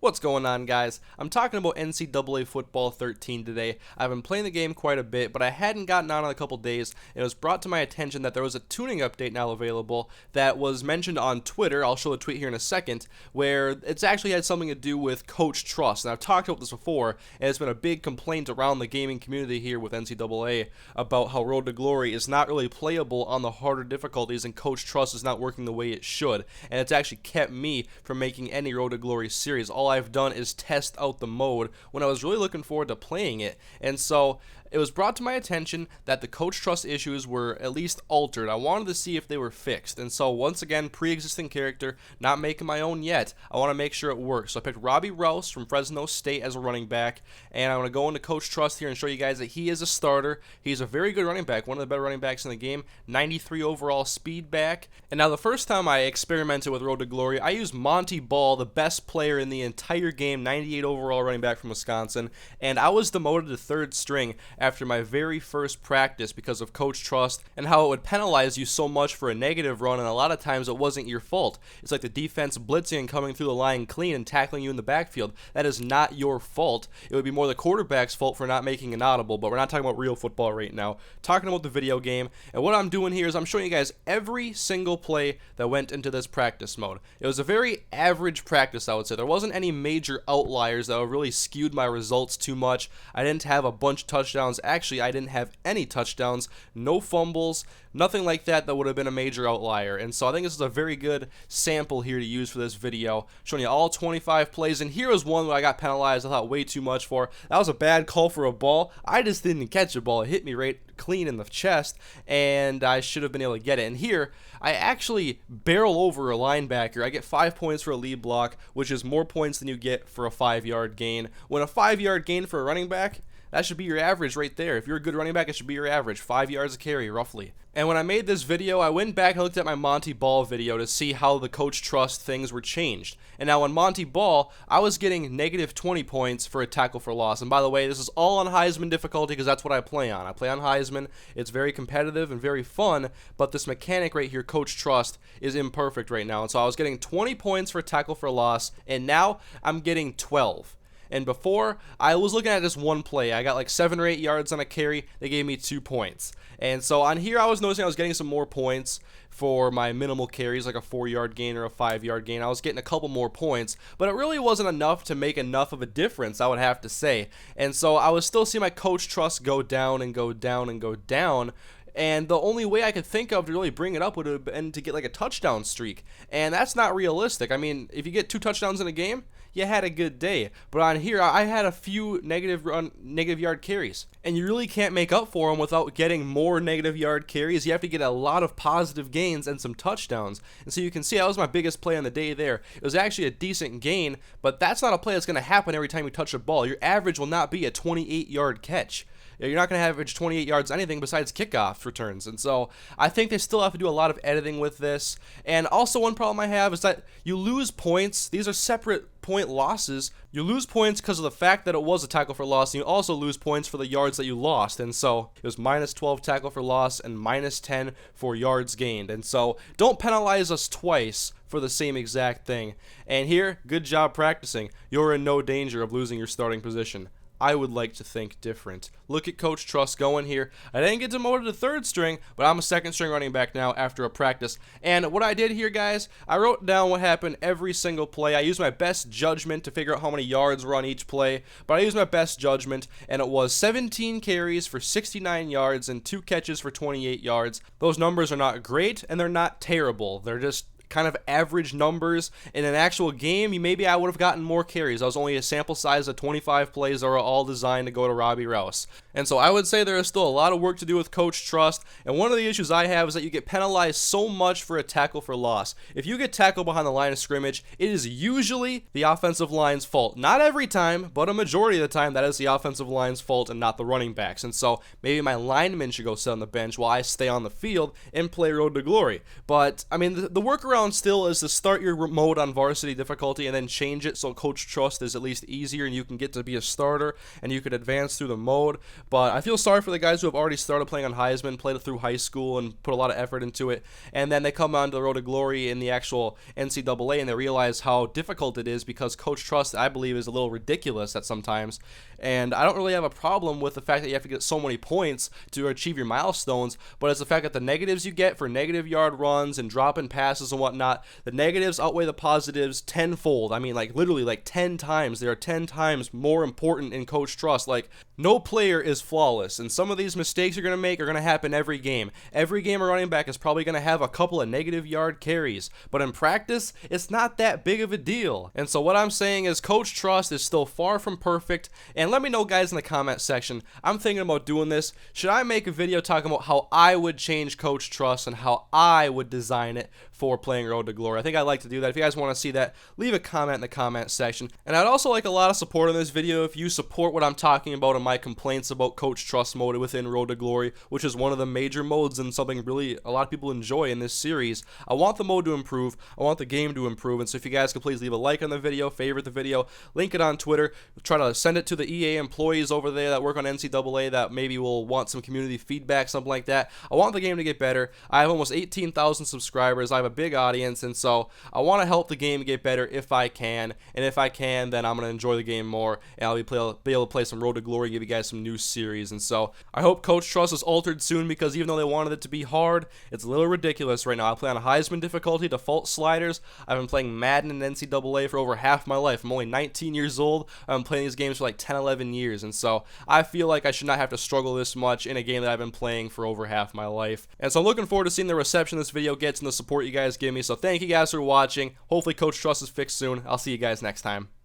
What's going on, guys? I'm talking about NCAA Football 13 today. I've been playing the game quite a bit, but I hadn't gotten on in a couple days, and it was brought to my attention that there was a tuning update now available that was mentioned on Twitter. I'll show the tweet here in a second, where it's actually had something to do with coach trust. And I've talked about this before, and it's been a big complaint around the gaming community here with NCAA about how Road to Glory is not really playable on the harder difficulties, and coach trust is not working the way it should. And it's actually kept me from making any Road to Glory series. All I've done is test out the mode when I was really looking forward to playing it. And so it was brought to my attention that the coach trust issues were at least altered. I wanted to see if they were fixed. And so once again, pre-existing character, not making my own yet. I want to make sure it works. So I picked Robbie Rouse from Fresno State as a running back, and I'm going to go into coach trust here and show you guys that he is a starter. He's a very good running back, one of the better running backs in the game, 93 overall speed back. And now the first time I experimented with Road to Glory, I used Monty Ball, the best player in the entire game, 98 overall running back from Wisconsin, and I was demoted to third string after my very first practice because of coach trust and how it would penalize you so much for a negative run, and a lot of times it wasn't your fault. It's like the defense blitzing and coming through the line clean and tackling you in the backfield. That is not your fault. It would be more the quarterback's fault for not making an audible, but we're not talking about real football right now. Talking about the video game, and what I'm doing here is I'm showing you guys every single play that went into this practice mode. It was a very average practice, I would say. There wasn't any major outliers that really skewed my results too much. I didn't have a bunch of touchdowns. Actually, I didn't have any touchdowns, no fumbles, nothing like that would have been a major outlier. And so I think this is a very good sample here to use for this video, showing you all 25 plays. And here was one where I got penalized, I thought way too much for. That was a bad call for a ball. I just didn't catch a ball. It hit me right clean in the chest, and I should have been able to get it. And here, I actually barrel over a linebacker. I get 5 points for a lead block, which is more points than you get for a 5-yard gain. When a 5-yard gain for a running back, that should be your average right there. If you're a good running back, it should be your average. 5 yards a carry, roughly. And when I made this video, I went back and looked at my Monty Ball video to see how the coach trust things were changed. And now on Monty Ball, I was getting negative 20 points for a tackle for loss. And by the way, this is all on Heisman difficulty because that's what I play on. I play on Heisman. It's very competitive and very fun, but this mechanic right here, coach trust, is imperfect right now. And so I was getting 20 points for a tackle for loss, and now I'm getting 12. And before, I was looking at this one play. I got like 7 or 8 yards on a carry. They gave me 2 points. And so on here, I was noticing I was getting some more points for my minimal carries, like a 4-yard gain or a 5-yard gain. I was getting a couple more points, but it really wasn't enough to make enough of a difference, I would have to say. And so I was still seeing my coach trust go down and go down and go down. And the only way I could think of to really bring it up would have been to get like a touchdown streak. And that's not realistic. I mean, if you get 2 touchdowns in a game, you had a good day. But on here, I had a few negative yard carries. And you really can't make up for them without getting more negative yard carries. You have to get a lot of positive gains and some touchdowns. And so you can see that was my biggest play on the day there. It was actually a decent gain, but that's not a play that's going to happen every time you touch a ball. Your average will not be a 28-yard catch. You're not going to average 28 yards anything besides kickoff returns. And so I think they still have to do a lot of editing with this. And also one problem I have is that you lose points. These are separate point losses. You lose points because of the fact that it was a tackle for loss, and you also lose points for the yards that you lost. And so it was minus 12 tackle for loss and minus 10 for yards gained. And so don't penalize us twice for the same exact thing. And here, good job practicing. You're in no danger of losing your starting position. I would like to think different. Look at Coach Trust going here. I didn't get demoted to third string, but I'm a second string running back now after a practice. And what I did here, guys, I wrote down what happened every single play. I used my best judgment to figure out how many yards were on each play, but I used my best judgment, and it was 17 carries for 69 yards and 2 catches for 28 yards. Those numbers are not great, and they're not terrible. They're just kind of average numbers. In an actual game, maybe I would have gotten more carries. I was only a sample size of 25 plays that were all designed to go to Robbie Rouse. And so I would say there is still a lot of work to do with coach trust, and one of the issues I have is that you get penalized so much for a tackle for loss. If you get tackled behind the line of scrimmage, it is usually the offensive line's fault. Not every time, but a majority of the time that is the offensive line's fault and not the running backs. And so maybe my lineman should go sit on the bench while I stay on the field and play Road to Glory. But I mean, the workaround workaround still is to start your mode on varsity difficulty and then change it so Coach Trust is at least easier and you can get to be a starter and you can advance through the mode. But I feel sorry for the guys who have already started playing on Heisman, played it through high school and put a lot of effort into it, and then they come on to the road to glory in the actual NCAA and they realize how difficult it is because Coach Trust, I believe, is a little ridiculous at sometimes. And I don't really have a problem with the fact that you have to get so many points to achieve your milestones, but it's the fact that the negatives you get for negative yard runs and dropping passes and whatnot, the negatives outweigh the positives tenfold. I mean, like literally like 10 times. They are 10 times more important in Coach Trust. Like, no player is flawless, and some of these mistakes you're going to make are going to happen every game. Every game a running back is probably going to have a couple of negative yard carries, but in practice, it's not that big of a deal. And so what I'm saying is Coach Trust is still far from perfect, and let me know, guys, in the comment section. I'm thinking about doing this. Should I make a video talking about how I would change Coach Trust and how I would design it for playing Road to Glory? I think I'd like to do that. If you guys want to see that, leave a comment in the comment section. And I'd also like a lot of support on this video if you support what I'm talking about and my complaints about Coach Trust mode within Road to Glory, which is one of the major modes and something really a lot of people enjoy in this series. I want the mode to improve. I want the game to improve. And so if you guys could please leave a like on the video, favorite the video, link it on Twitter, try to send it to the EA employees over there that work on NCAA that maybe will want some community feedback, something like that. I want the game to get better. I have almost 18,000 subscribers. I have a big audience, and so I want to help the game get better if I can. And if I can, then I'm going to enjoy the game more, and I'll be able to play some Road to Glory, give you guys some new series. And so I hope Coach Trust is altered soon, because even though they wanted it to be hard, it's a little ridiculous right now. I play on a Heisman difficulty, default sliders. I've been playing Madden and NCAA for over half my life. I'm only 19 years old. I've been playing these games for like 10, 11 years, and so I feel like I should not have to struggle this much in a game that I've been playing for over half my life. And so I'm looking forward to seeing the reception this video gets and the support you guys give me. So thank you guys for watching. Hopefully Coach Trust is fixed soon. I'll see you guys next time.